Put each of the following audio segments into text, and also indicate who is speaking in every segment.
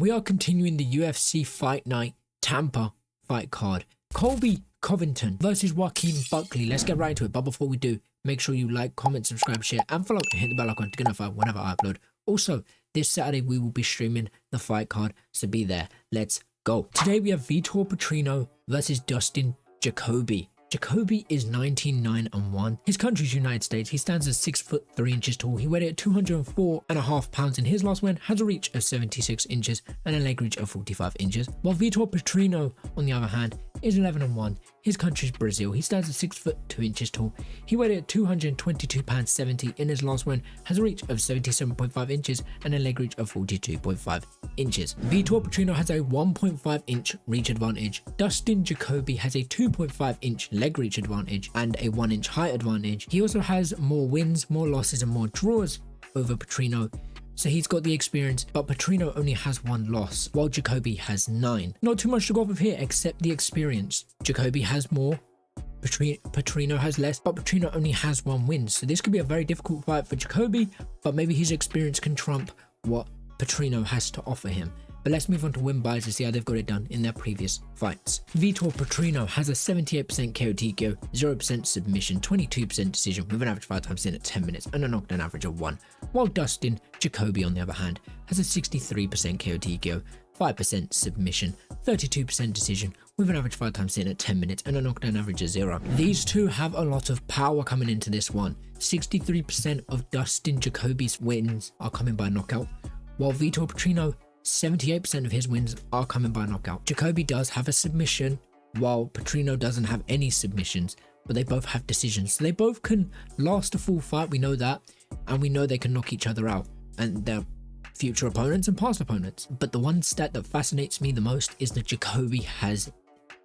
Speaker 1: we are continuing the UFC Fight Night Tampa fight card. Colby Covington versus Joaquin Buckley. Let's get right into it. But before we do, make sure you like, comment, subscribe, share, and follow, and hit the bell icon to get notified whenever I upload. Also, this Saturday we will be streaming the fight card, so be there. Let's go. Today we have Vitor Petrino versus Dustin Jacoby. Jacoby is 19-9-1. His country's United States. He stands at 6'3" tall. He weighed at 204.5 pounds in his last win, has a reach of 76 inches and a leg reach of 45 inches. While Vitor Petrino, on the other hand, is 11-1. His country's Brazil. He stands at 6'2" tall. He weighed at 222.70 in his last win, has a reach of 77.5 inches and a leg reach of 42.5 inches. Vitor Petrino has a 1.5-inch reach advantage. Dustin Jacoby has a 2.5-inch leg reach advantage and a 1-inch height advantage. He also has more wins, more losses, and more draws over Petrino. So he's got the experience, but Petrino only has 1 loss, while Jacoby has 9. Not too much to go off of here except the experience. Jacoby has more, Petrino has less, but Petrino only has 1 win. So this could be a very difficult fight for Jacoby, but maybe his experience can trump what Petrino has to offer him. But let's move on to win buys to see how they've got it done in their previous fights. Vitor Petrino has a 78% KO TKO, 0% submission, 22% decision with an average fight time seen at 10 minutes and a knockdown average of 1. While Dustin Jacoby, on the other hand, has a 63% KO TKO, 5% submission, 32% decision with an average fight time seen at 10 minutes and a knockdown average of 0. These two have a lot of power coming into this one. 63% of Dustin Jacoby's wins are coming by knockout, while Vitor Petrino, 78% of his wins are coming by knockout. Jacoby does have a submission, while Petrino doesn't have any submissions, but they both have decisions. So they both can last a full fight, we know that, and we know they can knock each other out, and they're future opponents and past opponents. But the one stat that fascinates me the most is that Jacoby has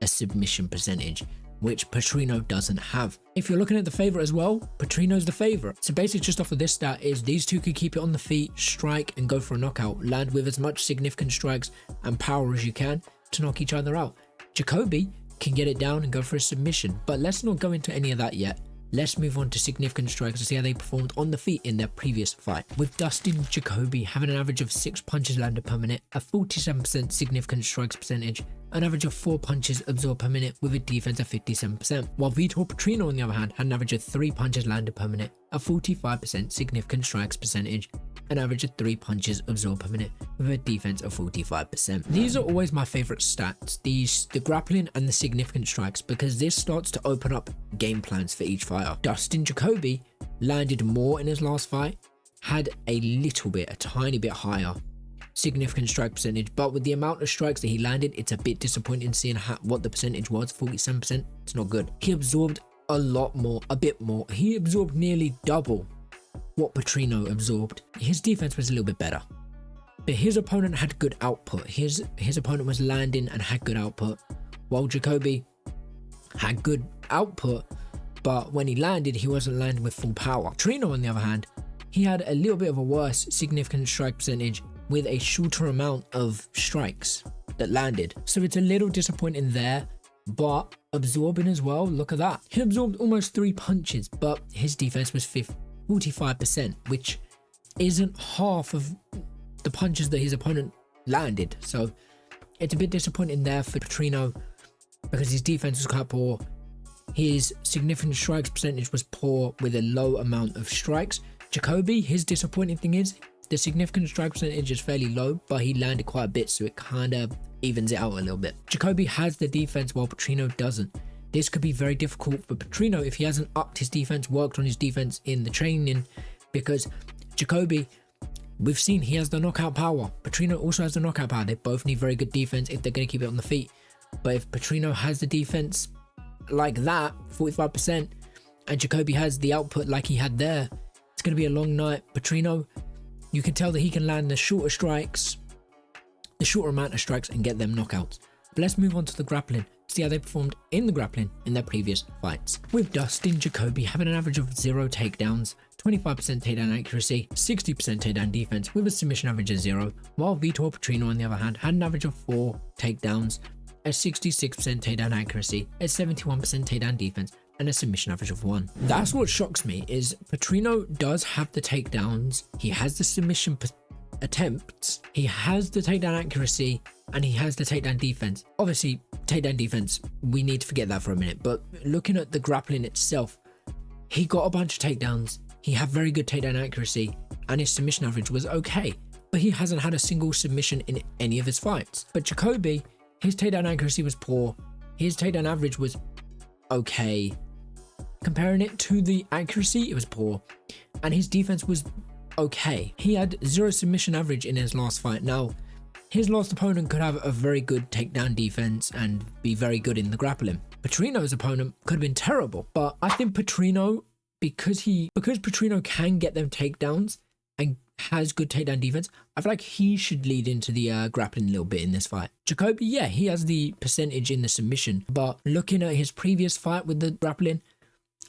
Speaker 1: a submission percentage, which Petrino doesn't have. If you're looking at the favorite as well, Petrino's the favorite. So basically just off of this stat is these two could keep it on the feet, strike and go for a knockout, land with as much significant strikes and power as you can to knock each other out. Jacoby can get it down and go for a submission, but let's not go into any of that yet. Let's move on to significant strikes to see how they performed on the feet in their previous fight. With Dustin Jacoby having an average of 6 punches landed per minute, a 47% significant strikes percentage, an average of 4 punches absorbed per minute with a defense of 57%. While Vitor Petrino, on the other hand, had an average of 3 punches landed per minute, a 45% significant strikes percentage, an average of 3 punches absorbed per minute with a defense of 45%. These are always my favorite stats, the grappling and the significant strikes, because this starts to open up game plans for each fighter. Dustin Jacoby landed more in his last fight, had a tiny bit higher significant strike percentage, but with the amount of strikes that he landed, it's a bit disappointing seeing what the percentage was. 47%, it's not good. He absorbed a bit more. He absorbed nearly double what Petrino absorbed. His defense was a little bit better, but his opponent had good output. His opponent was landing and had good output, while Jacoby had good output, but when he landed, he wasn't landing with full power. Petrino, on the other hand, he had a little bit of a worse significant strike percentage with a shorter amount of strikes that landed. So it's a little disappointing there, but absorbing as well, look at that. He absorbed almost 3 punches, but his defense was 45%, which isn't half of the punches that his opponent landed. So it's a bit disappointing there for Petrino because his defense was quite poor. His significant strikes percentage was poor with a low amount of strikes. Jacoby, his disappointing thing is the significant strike percentage is fairly low, but he landed quite a bit, so it kind of evens it out a little bit. Jacoby has the defense while Petrino doesn't. This could be very difficult for Petrino if he hasn't upped his defense, worked on his defense in the training, because Jacoby, we've seen he has the knockout power. Petrino also has the knockout power. They both need very good defense if they're going to keep it on the feet. But if Petrino has the defense like that, 45%, and Jacoby has the output like he had there, it's going to be a long night. Petrino, you can tell that he can land the shorter amount of strikes and get them knockouts. But let's move on to the grappling, see how they performed in the grappling in their previous fights. With Dustin Jacoby having an average of 0 takedowns, 25% takedown accuracy, 60% takedown defense with a submission average of 0, while Vitor Petrino, on the other hand, had an average of 4 takedowns, a 66% takedown accuracy, a 71% takedown defense, and a submission average of 1. That's what shocks me, is Petrino does have the takedowns, he has the submission attempts, he has the takedown accuracy and he has the takedown defense. Obviously, takedown defense, we need to forget that for a minute. But looking at the grappling itself, he got a bunch of takedowns. He had very good takedown accuracy and his submission average was okay. But he hasn't had a single submission in any of his fights. But Jacoby, his takedown accuracy was poor. His takedown average was okay. Comparing it to the accuracy, it was poor. And his defense was okay. He had 0 submission average in his last fight. Now, his last opponent could have a very good takedown defense and be very good in the grappling. Petrino's opponent could have been terrible. But I think Petrino, because Petrino can get them takedowns and has good takedown defense, I feel like he should lead into the grappling a little bit in this fight. Jacoby, yeah, he has the percentage in the submission, but looking at his previous fight with the grappling,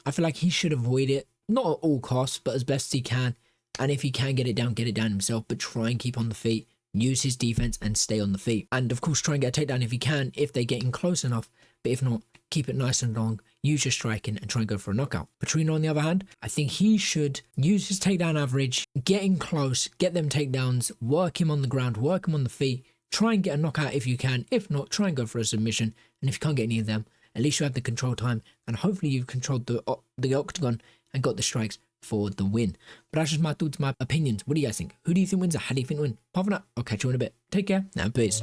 Speaker 1: I feel like he should avoid it, not at all costs, but as best he can. And if he can get it down himself, but try and keep on the feet, use his defense and stay on the feet. And of course, try and get a takedown if he can, if they get in close enough, but if not, keep it nice and long, use your striking and try and go for a knockout. Petrino, on the other hand, I think he should use his takedown average, get in close, get them takedowns, work him on the ground, work him on the feet, try and get a knockout if you can. If not, try and go for a submission. And if you can't get any of them, at least you have the control time and hopefully you've controlled the octagon and got the strikes for the win. But that's just my thoughts, my opinions. What do you guys think? Who do you think wins? How do you think win? Apart from that, I'll catch you in a bit. Take care and peace.